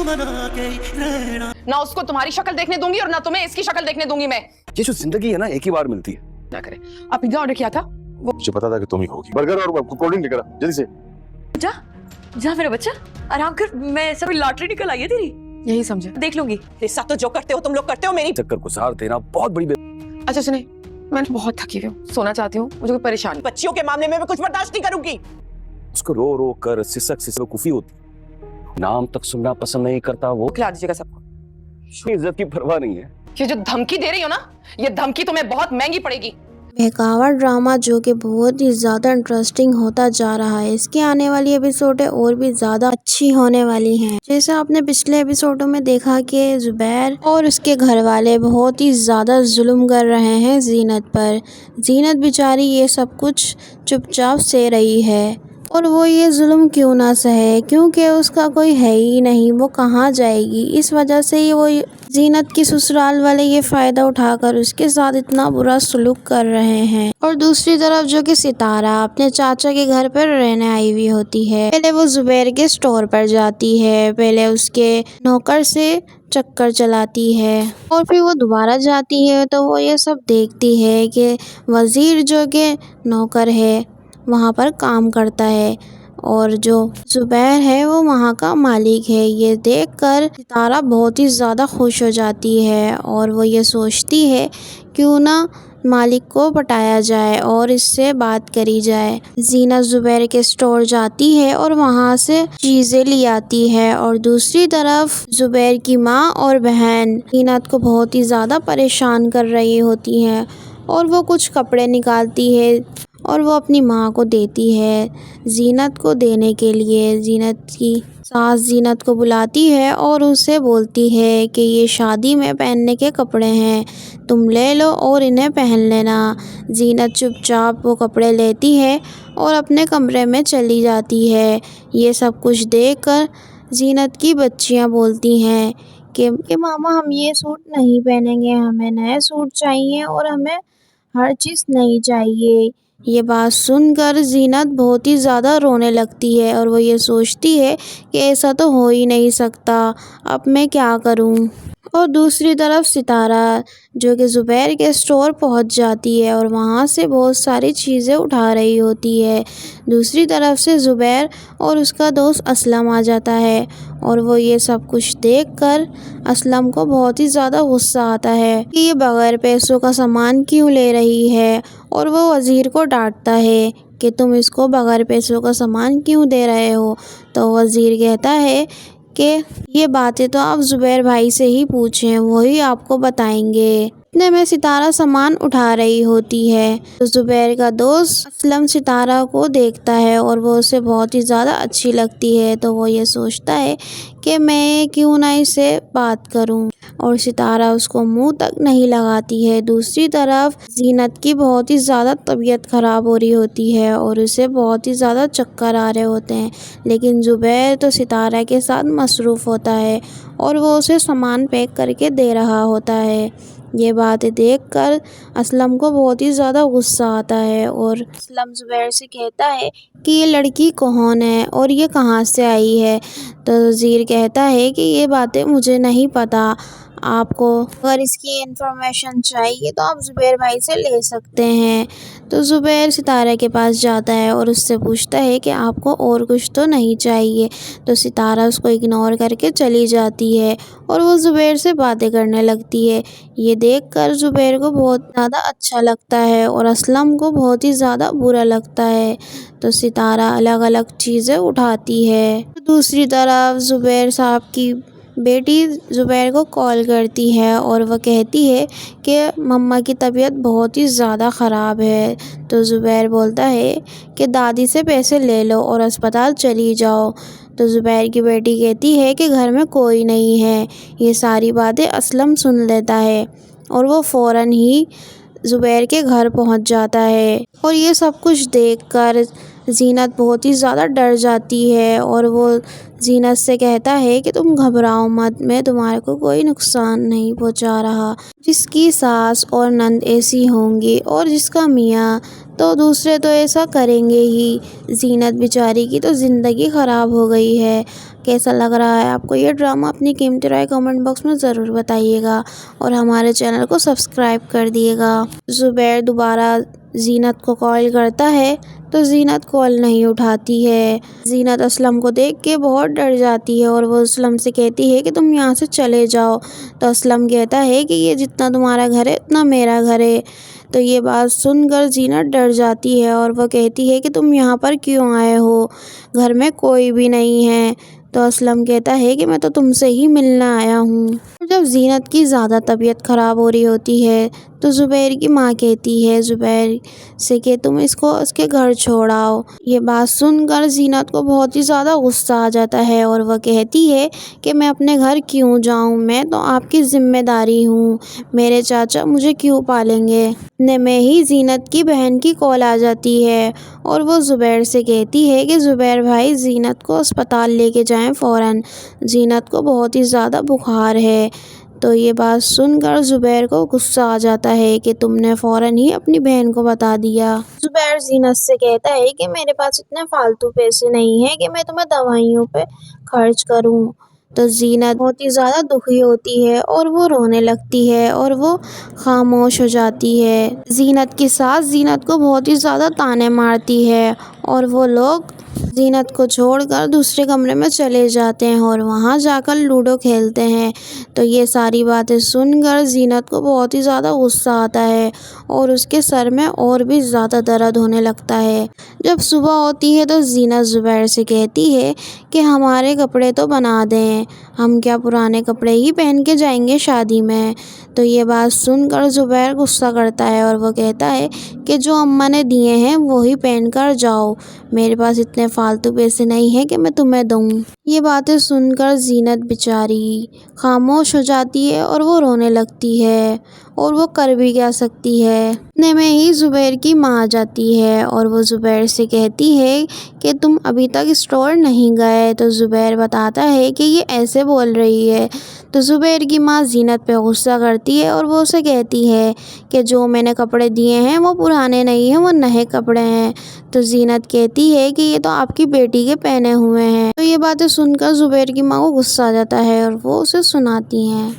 ना उसको तुम्हारी शक्ल देखने दूंगी और ना तुम्हें इसकी शक्ल देखने दूंगी मैं। ये जो जिंदगी है ना एक ही बार मिलती है। क्या करे, आप पिज्जा ऑर्डर किया था? मुझे पता था कि तुम ही होगी। बर्गर और कोल्ड ड्रिंक लेकर आ जल्दी से। जा जा मेरा बच्चा, आराम कर। मैं सब लॉटरी निकल आई है तेरी, यही समझे। देख लूंगी। ऐसा तो जो करते हो तुम लोग करते हो मेरी। चक्कर गुजार देना बहुत बड़ी अच्छा सुने, मैं बहुत थकी हुई हूँ, सोना चाहती हूँ, मुझे कोई परेशानी। बच्चियों के मामले में मैं कुछ बर्दाश्त नहीं करूंगी। उसको रो रो कर सिसक कुफी होती, नाम तक सुनना पसंद नहीं करता वो। खिला दीजिएगा सबको। इज्जत की परवाह नहीं है। ये जो धमकी दे रही हो ना, ये धमकी तुम्हें बहुत महंगी पड़ेगी। बहकावा ड्रामा जो कि बहुत ही ज़्यादा इंटरेस्टिंग होता जा रहा है, इसकी आने वाली एपिसोडें और भी ज़्यादा अच्छी होने वाली हैं। जैसे आपने पिछले एपिसोडों में देखा कि जुबैर और उसके घर वाले बहुत ही ज़्यादा जुल्म कर रहे हैं जीनत पर। जीनत बेचारी ये सब कुछ चुपचाप सह रही है, और वो ये जुल्म क्यों ना सहे, क्योंकि उसका कोई है ही नहीं, वो कहाँ जाएगी। इस वजह से ही वो जीनत की ससुराल वाले ये फ़ायदा उठाकर उसके साथ इतना बुरा सलूक कर रहे हैं। और दूसरी तरफ जो कि सितारा अपने चाचा के घर पर रहने आई हुई होती है। पहले वो जुबैर के स्टोर पर जाती है, पहले उसके नौकर से चक्कर चलाती है, और फिर वो दोबारा जाती है तो वो ये सब देखती है कि वज़ीर जो कि नौकर है वहाँ पर काम करता है, और जो जुबैर है वो वहाँ का मालिक है। ये देखकर सितारा बहुत ही ज़्यादा खुश हो जाती है, और वो ये सोचती है क्यों ना मालिक को पटाया जाए और इससे बात करी जाए। जीनत जुबैर के स्टोर जाती है और वहाँ से चीज़ें ले आती है, और दूसरी तरफ जुबैर की माँ और बहन जीनत को बहुत ही ज़्यादा परेशान कर रही होती हैं, और वो कुछ कपड़े निकालती है और वो अपनी माँ को देती है जीनत को देने के लिए। जीनत की सास जीनत को बुलाती है और उसे बोलती है कि ये शादी में पहनने के कपड़े हैं, तुम ले लो और इन्हें पहन लेना। जीनत चुपचाप वो कपड़े लेती है और अपने कमरे में चली जाती है। ये सब कुछ देखकर जीनत की बच्चियाँ बोलती हैं कि मामा हम ये सूट नहीं पहनेंगे, हमें नए सूट चाहिए और हमें हर चीज़ नई चाहिए। ये बात सुनकर जीनत बहुत ही ज़्यादा रोने लगती है, और वो ये सोचती है कि ऐसा तो हो ही नहीं सकता, अब मैं क्या करूं। और दूसरी तरफ सितारा जो कि जुबैर के स्टोर पहुंच जाती है और वहां से बहुत सारी चीज़ें उठा रही होती है। दूसरी तरफ से जुबैर और उसका दोस्त असलम आ जाता है, और वो ये सब कुछ देखकर असलम को बहुत ही ज़्यादा गुस्सा आता है कि ये बगैर पैसों का सामान क्यों ले रही है, और वो वज़ीर को डांटता है कि तुम इसको बगैर पैसों का सामान क्यों दे रहे हो। तो वज़ीर कहता है कि ये बातें तो आप जुबैर भाई से ही पूछें, वही आपको बताएंगे। इतने में सितारा सामान उठा रही होती है, तो जुबैर का दोस्त असलम सितारा को देखता है और वो उसे बहुत ही ज़्यादा अच्छी लगती है, तो वो ये सोचता है कि मैं क्यों ना इससे बात करूं, और सितारा उसको मुंह तक नहीं लगाती है। दूसरी तरफ जीनत की बहुत ही ज़्यादा तबीयत ख़राब हो रही होती है और उसे बहुत ही ज़्यादा चक्कर आ रहे होते हैं, लेकिन जुबैर तो सितारा के साथ मसरूफ़ होता है और वो उसे सामान पैक करके दे रहा होता है। ये बातें देखकर असलम को बहुत ही ज़्यादा गुस्सा आता है, और असलम जुबैर से कहता है कि ये लड़की कौन है और ये कहाँ से आई है। तो वज़ीर कहता है कि ये बातें मुझे नहीं पता, आपको अगर इसकी इंफॉर्मेशन चाहिए तो आप जुबैर भाई से ले सकते हैं। तो जुबैर सितारा के पास जाता है और उससे पूछता है कि आपको और कुछ तो नहीं चाहिए। तो सितारा उसको इग्नोर करके चली जाती है और वो जुबैर से बातें करने लगती है। ये देखकर जुबैर को बहुत ज़्यादा अच्छा लगता है और असलम को बहुत ही ज़्यादा बुरा लगता है। तो सितारा अलग अलग चीज़ें उठाती है। दूसरी तरफ जुबैर साहब की बेटी जुबैर को कॉल करती है और वह कहती है कि मम्मा की तबीयत बहुत ही ज़्यादा ख़राब है। तो जुबैर बोलता है कि दादी से पैसे ले लो और अस्पताल चली जाओ। तो जुबैर की बेटी कहती है कि घर में कोई नहीं है। ये सारी बातें असलम सुन लेता है और वो फ़ौरन ही जुबैर के घर पहुंच जाता है, और ये सब कुछ देखकर जीनत बहुत ही ज़्यादा डर जाती है, और वो जीनत से कहता है कि तुम घबराओ मत, मैं तुम्हारे को कोई नुकसान नहीं पहुंचा रहा। जिसकी सास और नंद ऐसी होंगी और जिसका मियाँ, तो दूसरे तो ऐसा करेंगे ही। जीनत बेचारी की तो ज़िंदगी ख़राब हो गई है, کیسا لگ رہا ہے آپ کو یہ ڈرامہ؟ اپنی قیمتی رائے کمنٹ باکس میں ضرور بتائیے گا اور ہمارے چینل کو سبسکرائب کر دیے گا۔ زبیر دوبارہ زینت کو کال کرتا ہے تو زینت کال نہیں اٹھاتی ہے۔ زینت اسلم کو دیکھ کے بہت ڈر جاتی ہے اور وہ اسلم سے کہتی ہے کہ تم یہاں سے چلے جاؤ، تو اسلم کہتا ہے کہ یہ جتنا تمہارا گھر ہے اتنا میرا گھر ہے۔ تو یہ بات سن کر زینت ڈر جاتی ہے اور وہ کہتی ہے کہ تم یہاں پر کیوں آئے ہو، گھر میں کوئی بھی نہیں ہے۔ تو اسلم کہتا ہے کہ میں تو تم سے ہی ملنا آیا ہوں۔ جب زینت کی زیادہ طبیعت خراب ہو رہی ہوتی ہے تو زبیر کی ماں کہتی ہے زبیر سے کہ تم اس کو اس کے گھر چھوڑ آؤ۔ یہ بات سن کر زینت کو بہت ہی زیادہ غصہ آ جاتا ہے اور وہ کہتی ہے کہ میں اپنے گھر کیوں جاؤں، میں تو آپ کی ذمہ داری ہوں، میرے چاچا مجھے کیوں پالیں گے۔ اتنے میں ہی زینت کی بہن کی کال آ جاتی ہے اور وہ زبیر سے کہتی ہے کہ زبیر بھائی زینت کو اسپتال لے کے جائیں فوراً، زینت کو بہت ہی زیادہ بخار ہے۔ تو یہ بات سن کر زبیر کو غصہ آ جاتا ہے کہ تم نے فوراً ہی اپنی بہن کو بتا دیا۔ زبیر زینت سے کہتا ہے کہ میرے پاس اتنے فالتو پیسے نہیں ہیں کہ میں تمہیں دوائیوں پہ خرچ کروں۔ تو زینت بہت ہی زیادہ دکھی ہوتی ہے اور وہ رونے لگتی ہے اور وہ خاموش ہو جاتی ہے۔ زینت کی ساس زینت کو بہت ہی زیادہ طعنے مارتی ہے اور وہ لوگ زینت کو چھوڑ کر دوسرے کمرے میں چلے جاتے ہیں اور وہاں جا کر لوڈو کھیلتے ہیں۔ تو یہ ساری باتیں سن کر زینت کو بہت ہی زیادہ غصہ آتا ہے اور اس کے سر میں اور بھی زیادہ درد ہونے لگتا ہے۔ جب صبح ہوتی ہے تو زینت زبیر سے کہتی ہے کہ ہمارے کپڑے تو بنا دیں، ہم کیا پرانے کپڑے ہی پہن کے جائیں گے شادی میں۔ تو یہ بات سن کر زبیر غصہ کرتا ہے اور وہ کہتا ہے کہ جو اماں نے دیے ہیں وہی پہن کر جاؤ، میرے پاس اتنے فالتو پیسے نہیں ہیں کہ میں تمہیں دوں۔ یہ باتیں سن کر زینت بیچاری خاموش ہو جاتی ہے اور وہ رونے لگتی ہے اور وہ کر بھی کیا سکتی ہے۔ اتنے میں ہی زبیر کی ماں آ جاتی ہے اور وہ زبیر سے کہتی ہے کہ تم ابھی تک اسٹور نہیں گئے۔ تو زبیر بتاتا ہے کہ یہ ایسے بول رہی ہے۔ تو زبیر کی ماں زینت پہ غصہ کرتی ہے اور وہ اسے کہتی ہے کہ جو میں نے کپڑے دیے ہیں وہ پرانے نہیں ہیں، وہ نئے کپڑے ہیں۔ تو زینت کہتی ہے کہ یہ تو آپ کی بیٹی کے پہنے ہوئے ہیں۔ تو یہ باتیں سن کر زبیر کی ماں کو غصہ آ جاتا ہے اور وہ اسے سناتی ہیں۔